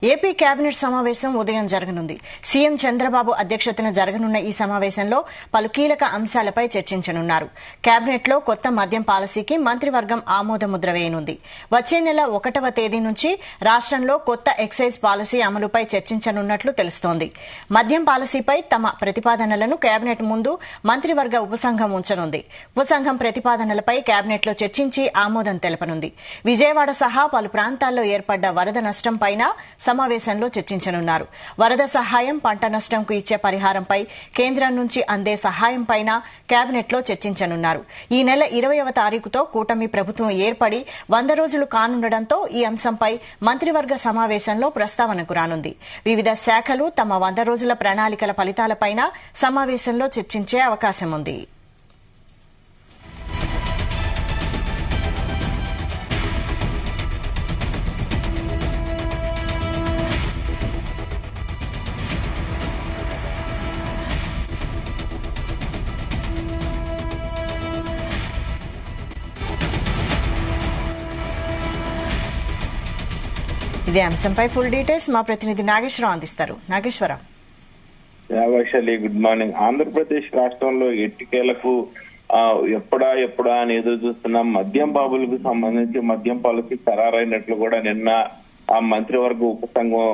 AP cabinet సమావేశం ఉదయం జరగనుంది. సీఎం చంద్రబాబు అధ్యక్షతన జరగనున్న ఈ సమావేశంలో పలు కీలక అంశాలపై చర్చించనున్నారు. కేబినెట్లో కొత్త మద్యం పాలసీకి మంత్రివర్గం ఆమోదముద్ర వేయనుంది. వచ్చే నెల 1వ తేదీ నుంచి రాష్టంలో కొత్త ఎక్సైజ్ పాలసీ అమలుపై చర్చించనున్నట్లు తెలుస్తోంది. మద్యం పాలసీపై తమ ప్రతిపాదనలను కేబినెట్ ముందు మంత్రివర్గ ఉపసంఘం ఉంచనుంది. ఉపసంఘం ప్రతిపాదనలపై కేబినెట్లో చర్చించి ఆమోదం తెలపనుంది. విజయవాడ సహా పలు ప్రాంతాల్లో ఏర్పడ్డ వరద నష్టంపైన సమావేశంలో చర్చించనున్నారు. వరద సహాయం, పంట నష్టంకు ఇచ్చే పరిహారంపై కేంద్రం నుంచి అందే సహాయంపైన కేబినెట్లో చర్చించనున్నారు. ఈ నెల 20వ తారీఖుతో కూటమి ప్రభుత్వం ఏర్పడి 100 రోజులు కానుండటంతో ఈ అంశంపై మంత్రివర్గ సమావేశంలో ప్రస్తావనకు రానుంది. వివిధ శాఖలు తమ 100 రోజుల ప్రణాళికల ఫలితాలపైన సమావేశంలో చర్చించే అవకాశం ఉంది. ఇదే అంశంపై ఫుల్ డీటెయిల్స్ మా ప్రతినిధి నాగేశ్వరరావు అందిస్తారు. నాగేశ్వరరావు. Vaishali, good morning. ఆంధ్రప్రదేశ్ రాష్ట్రంలో ఎట్టికేలకు ఎప్పుడా అని ఎదురు చూస్తున్న మద్యం బాబులకు సంబంధించి మద్యం పాలసీ ఖరారైనట్లు కూడా నిన్న ఆ మంత్రివర్గ ఉపసంఘం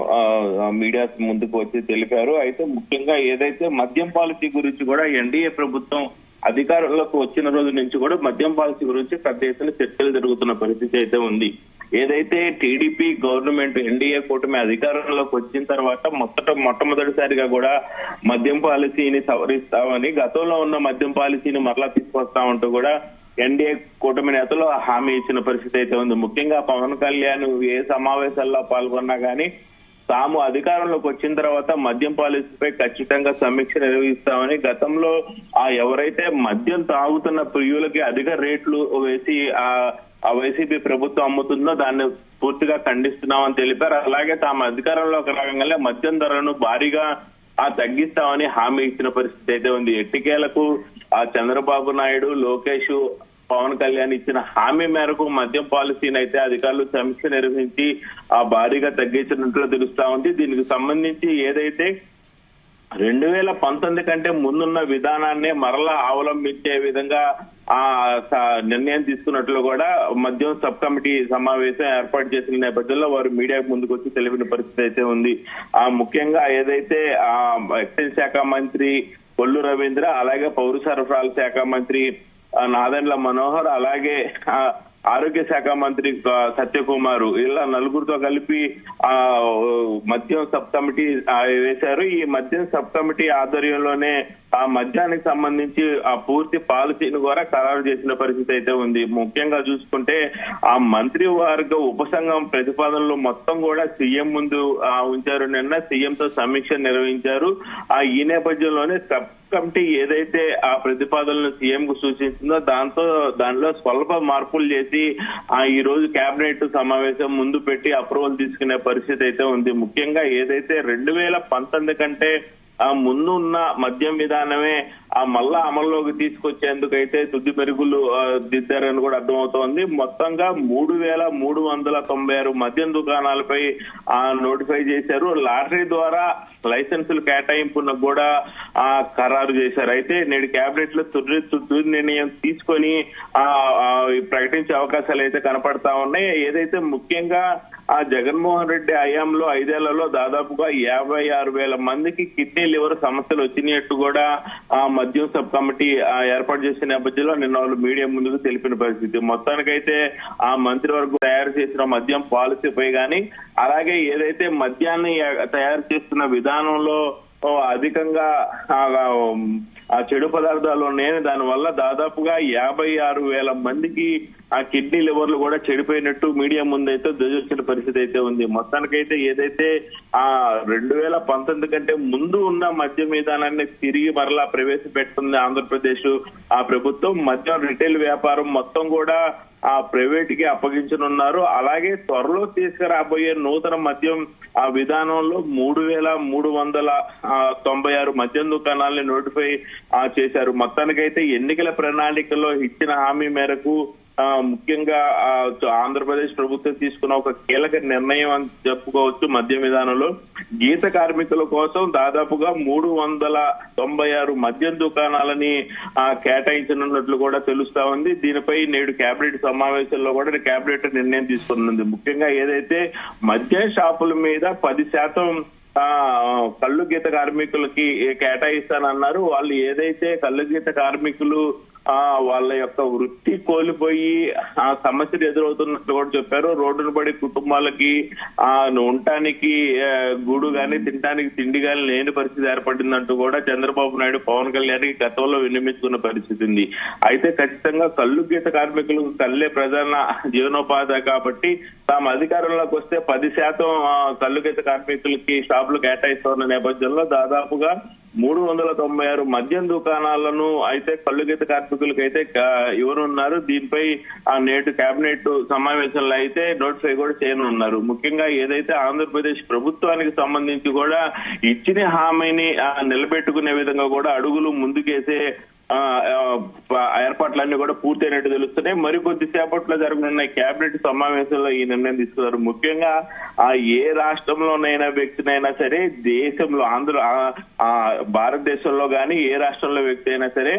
మీడియా ముందుకు వచ్చి తెలిపారు. అయితే ముఖ్యంగా ఏదైతే మద్యం పాలసీ గురించి కూడా ఎన్డీఏ ప్రభుత్వం అధికారంలోకి వచ్చిన రోజు నుంచి కూడా మద్యం పాలసీ గురించి పెద్ద ఎత్తున చర్చలు జరుగుతున్న పరిస్థితి అయితే ఉంది. ఏదైతే టీడీపీ గవర్నమెంట్ ఎన్డీఏ కూటమి అధికారంలోకి వచ్చిన తర్వాత మొట్టమొదటిసారిగా కూడా మద్యం పాలసీని సవరిస్తామని, గతంలో ఉన్న మద్యం పాలసీని మరలా తీసుకొస్తామంటూ కూడా ఎన్డీఏ కూటమి నేతలు హామీ ఇచ్చిన పరిస్థితి అయితే ఉంది. ముఖ్యంగా పవన్ కళ్యాణ్ ఏ సమావేశాల్లో పాల్గొన్నా గానీ తాము అధికారంలోకి వచ్చిన తర్వాత మద్యం పాలసీపై ఖచ్చితంగా సమీక్ష నిర్వహిస్తామని, గతంలో ఎవరైతే మద్యం తాగుతున్న ప్రియులకి అధిక రేట్లు వేసి ఆ వైసీపీ ప్రభుత్వం అమ్ముతుందో దాన్ని పూర్తిగా ఖండిస్తున్నామని తెలిపారు. అలాగే తాము అధికారంలోకి రాగానే మద్యం ధరలను భారీగా తగ్గిస్తామని హామీ ఇచ్చిన పరిస్థితి అయితే ఉంది. ఎట్టికేలకు చంద్రబాబు నాయుడు, లోకేష్, పవన్ కళ్యాణ్ ఇచ్చిన హామీ మేరకు మద్యం పాలసీని అయితే అధికారులు సమీక్ష నిర్వహించి భారీగా తగ్గించినట్లు తెలుస్తా ఉంది. దీనికి సంబంధించి ఏదైతే 2019 కంటే ముందున్న విధానాన్ని మరలా అవలంబించే విధంగా నిర్ణయం తీసుకున్నట్లు కూడా మద్యం సబ్ కమిటీ సమావేశం ఏర్పాటు చేసిన నేపథ్యంలో వారు మీడియా ముందుకు వచ్చి తెలిపిన పరిస్థితి అయితే ఉంది. ముఖ్యంగా ఏదైతే ఎక్సైజ్ శాఖ మంత్రి కొల్లు రవీంద్ర, అలాగే పౌర సరఫరాల శాఖ మంత్రి నాదెండ్ల మనోహర్, అలాగే ఆరోగ్య శాఖ మంత్రి సత్యకుమార్, ఇలా నలుగురితో కలిపి మద్యం సబ్ కమిటీ వేశారు. ఈ మద్యం సబ్ కమిటీ ఆధ్వర్యంలోనే ఆ మద్యానికి సంబంధించి పూర్తి పాలసీని కూడా ఖరారు చేసిన పరిస్థితి అయితే ఉంది. ముఖ్యంగా చూసుకుంటే ఆ మంత్రివర్గ ఉపసంఘం ప్రతిపాదనలు మొత్తం కూడా సీఎం ముందు ఉంచారు. నిన్న సీఎంతో సమీక్ష నిర్వహించారు. ఈ నేపథ్యంలోనే సబ్ కమిటీ ఏదైతే ఆ ప్రతిపాదనలను సీఎం కు సూచించిందో దానిలో స్వల్ప మార్పులు చేసి ఈ రోజు కేబినెట్ సమావేశం ముందు పెట్టి అప్రూవల్ తీసుకునే పరిస్థితి అయితే ఉంది. ముఖ్యంగా ఏదైతే 2019 కంటే ముందు ఉన్న మద్యం విధానమే మళ్ళా అమల్లోకి తీసుకొచ్చేందుకైతే తుది మెరుగులు దిద్దారని కూడా అర్థమవుతోంది. మొత్తంగా 3,396 మద్యం దుకాణాలపై నోటిఫై చేశారు. లాటరీ ద్వారా లైసెన్సులు కేటాయింపును కూడా ఖరారు చేశారు. అయితే నేడు కేబినెట్ లో తుది నిర్ణయం తీసుకొని ప్రకటించే అవకాశాలు అయితే కనపడతా ఉన్నాయి. ఏదైతే ముఖ్యంగా జగన్మోహన్ రెడ్డి హయాంలో 5 ఏళ్లలో దాదాపుగా 56,000 మందికి కిడ్నీ లివర్ సమస్యలు వచ్చినట్టు కూడా మద్యం సబ్ కమిటీ ఏర్పాటు చేసిన నేపథ్యంలో నిన్న వాళ్ళు మీడియా ముందుకు తెలిపిన పరిస్థితి. మొత్తానికైతే ఆ మంత్రివర్గం తయారు చేసిన మద్యం పాలసీపై గానీ, అలాగే ఏదైతే మద్యాన్ని తయారు చేస్తున్న విధానంలో అధికంగా చెడు పదార్థాలు ఉన్నాయని, దానివల్ల దాదాపుగా 56,000 మందికి కిడ్నీ లివర్లు కూడా చెడిపోయినట్టు మీడియా ముందైతే ధ్వజొచ్చిన పరిస్థితి అయితే ఉంది. మొత్తానికైతే ఏదైతే 2019 కంటే ముందు ఉన్న మద్యం విధానాన్ని తిరిగి మరలా ప్రవేశపెడుతుంది ఆంధ్రప్రదేశ్ ప్రభుత్వం. మద్యం రిటైల్ వ్యాపారం మొత్తం కూడా ప్రైవేట్ కి అప్పగించనున్నారు. అలాగే త్వరలో తీసుకురాబోయే నూతన మద్యం విధానంలో 3,396 మద్యం దుకాణాలని నోటిఫై చేశారు. మొత్తానికైతే ఎన్నికల ప్రణాళికలో ఇచ్చిన హామీ మేరకు ముఖ్యంగా ఆంధ్రప్రదేశ్ ప్రభుత్వం తీసుకున్న ఒక కీలక నిర్ణయం అని చెప్పుకోవచ్చు. మద్యం విధానంలో గీత కార్మికుల కోసం దాదాపుగా 396 మద్యం దుకాణాలని కేటాయించనున్నట్లు కూడా తెలుస్తా ఉంది. దీనిపై నేడు కేబినెట్ సమావేశంలో కూడా కేబినెట్ నిర్ణయం తీసుకున్నది. ముఖ్యంగా ఏదైతే మద్యం షాపుల మీద 10% కళ్ళు గీత కార్మికులకి కేటాయిస్తానన్నారు. వాళ్ళు ఏదైతే కళ్ళు గీత కార్మికులు వాళ్ళ యొక్క వృత్తి కోల్పోయి ఆ సమస్యలు ఎదురవుతున్నట్లు కూడా చెప్పారు. రోడ్డును పడి కుటుంబాలకి ఉండటానికి గూడు గాని తినడానికి తిండి గాని లేని పరిస్థితి ఏర్పడిందంటూ కూడా చంద్రబాబు నాయుడు పవన్ కళ్యాణ్ గతంలో విన్నవించుకున్న పరిస్థితి ఉంది. అయితే ఖచ్చితంగా కళ్ళు గీత కార్మికులకు కళ్ళే ప్రధాన జీవనోపాధి కాబట్టి తాము అధికారంలోకి వస్తే 10% కళ్ళు గీత కార్మికులకి షాపులు కేటాయిస్తున్న నేపథ్యంలో దాదాపుగా 396 మద్యం దుకాణాలను అయితే కళ్ళు గీత కార్మికులకు అయితే ఇవ్వనున్నారు. దీనిపై నేటి కేబినెట్ సమావేశంలో అయితే నోటిఫై కూడా చేయనున్నారు. ముఖ్యంగా ఏదైతే ఆంధ్రప్రదేశ్ ప్రభుత్వానికి సంబంధించి కూడా ఇచ్చిన హామీని నిలబెట్టుకునే విధంగా కూడా అడుగులు ముందుకేసే ఏర్పాట్లన్నీ కూడా పూర్తయినట్టు తెలుస్తున్నాయి. మరికొద్ది సేపట్లో జరగనున్న కేబినెట్ సమావేశంలో ఈ నిర్ణయం తీసుకున్నారు. ముఖ్యంగా ఏ రాష్ట్రంలోనైనా వ్యక్తినైనా సరే దేశంలో భారతదేశంలో గాని ఏ రాష్ట్రంలో వ్యక్తి అయినా సరే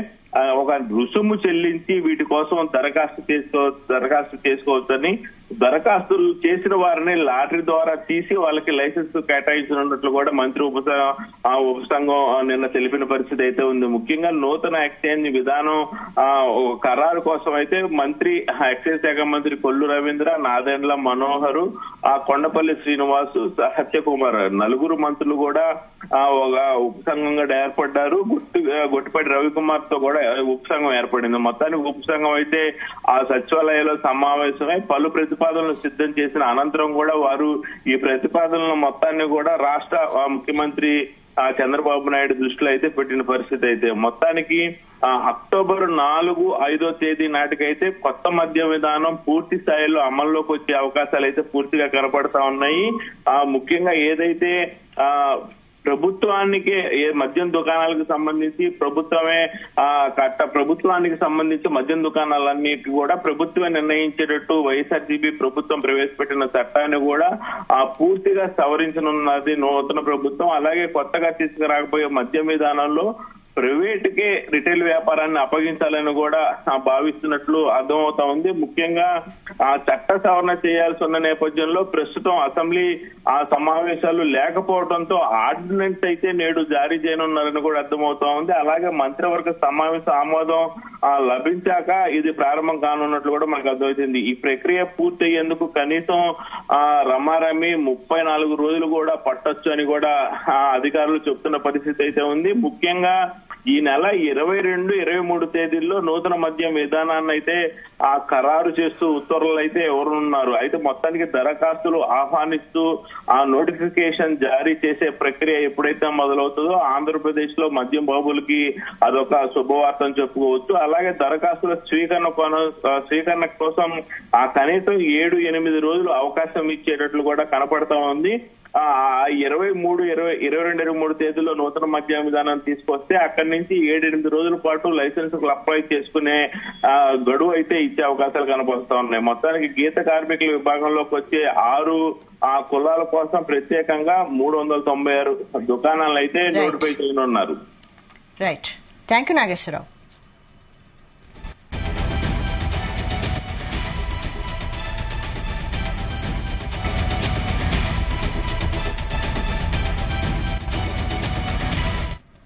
ఒక రుసుము చెల్లించి వీటి కోసం దరఖాస్తు చేసుకోవచ్చని, దరఖాస్తులు చేసిన వారిని లాటరీ ద్వారా తీసి వాళ్ళకి లైసెన్స్ కేటాయించనున్నట్లు కూడా మంత్రి ఉపసంఘం నిన్న తెలిపిన పరిస్థితి అయితే ఉంది. ముఖ్యంగా నూతన ఎక్స్చేంజ్ విధానం ఖరారు కోసం అయితే ఎక్సైజ్ శాఖ మంత్రి కొల్లు రవీంద్ర, నాదెండ్ల మనోహర్, కొండపల్లి శ్రీనివాసు, సత్యకుమార్ నలుగురు మంత్రులు కూడా ఒక ఉపసంఘంగా ఏర్పడ్డారు. గొట్టిపాటి రవికుమార్ తో కూడా ఉపసంఘం ఏర్పడింది. మొత్తానికి ఉపసంఘం అయితే ఆ సచివాలయంలో సమావేశమై పలు ప్రతిపాదనలు సిద్ధం చేసిన అనంతరం కూడా వారు ఈ ప్రతిపాదనల మొత్తాన్ని కూడా రాష్ట్ర ముఖ్యమంత్రి చంద్రబాబు నాయుడు దృష్టిలో అయితే పెట్టిన పరిస్థితి అయితే మొత్తానికి అక్టోబర్ 4-5 తేదీ నాటికైతే కొత్త మద్య విధానం పూర్తి స్థాయిలో అమల్లోకి వచ్చే అవకాశాలు అయితే పూర్తిగా కనపడతా ఉన్నాయి. ముఖ్యంగా ఏదైతే ప్రభుత్వానికి మద్యం దుకాణాలకు సంబంధించి ప్రభుత్వానికి సంబంధించి మద్యం దుకాణాలన్నిటి కూడా ప్రభుత్వమే నిర్ణయించేటట్టు వైఎస్ఆర్సీపీ ప్రభుత్వం ప్రవేశపెట్టిన చట్టాన్ని కూడా పూర్తిగా సవరించనున్నది నూతన ప్రభుత్వం. అలాగే కొత్తగా తీసుకురాకపోయే మద్యం విధానంలో ప్రైవేట్ కే రిటైల్ వ్యాపారాన్ని అప్పగించాలని కూడా భావిస్తున్నట్లు అర్థమవుతా ఉంది. ముఖ్యంగా చట్ట సవరణ చేయాల్సి ఉన్న నేపథ్యంలో ప్రస్తుతం అసెంబ్లీ సమావేశాలు లేకపోవడంతో ఆర్డినెన్స్ అయితే నేడు జారీ చేయనున్నారని కూడా అర్థమవుతా ఉంది. అలాగే మంత్రివర్గ సమావేశ ఆమోదం లభించాక ఇది ప్రారంభం కానున్నట్లు కూడా మనకు అర్థమవుతుంది. ఈ ప్రక్రియ పూర్తయ్యేందుకు కనీసం రమారమి 34 రోజులు కూడా పట్టొచ్చు అని కూడా అధికారులు చెప్తున్న పరిస్థితి అయితే ఉంది. ముఖ్యంగా ఈ నెల 22-23 తేదీల్లో నూతన మద్యం విధానాన్ని అయితే ఖరారు చేస్తూ ఉత్తర్వులు అయితే ఎవరున్నారు. అయితే మొత్తానికి దరఖాస్తులు ఆహ్వానిస్తూ నోటిఫికేషన్ జారీ చేసే ప్రక్రియ ఎప్పుడైతే మొదలవుతుందో ఆంధ్రప్రదేశ్ లో మద్యం బాబులకి అదొక శుభవార్త అని చెప్పుకోవచ్చు. అలాగే దరఖాస్తుల స్వీకరణ కోసం కనీసం 7-8 రోజులు అవకాశం ఇచ్చేటట్లు కూడా కనపడతా ఉంది. 22-23 తేదీలో నూతన మద్యం విధానం తీసుకొస్తే అక్కడి నుంచి 7-8 రోజుల పాటు లైసెన్స్ అప్లై చేసుకునే గడువు అయితే ఇచ్చే అవకాశాలు కనపడుతా ఉన్నాయి. మొత్తానికి గీత కార్మికుల విభాగంలోకి వచ్చే 6 కులాల కోసం ప్రత్యేకంగా 396 దుకాణాలు అయితే నోటిఫై చేయనున్నారు. Right, thank you Nageswararao.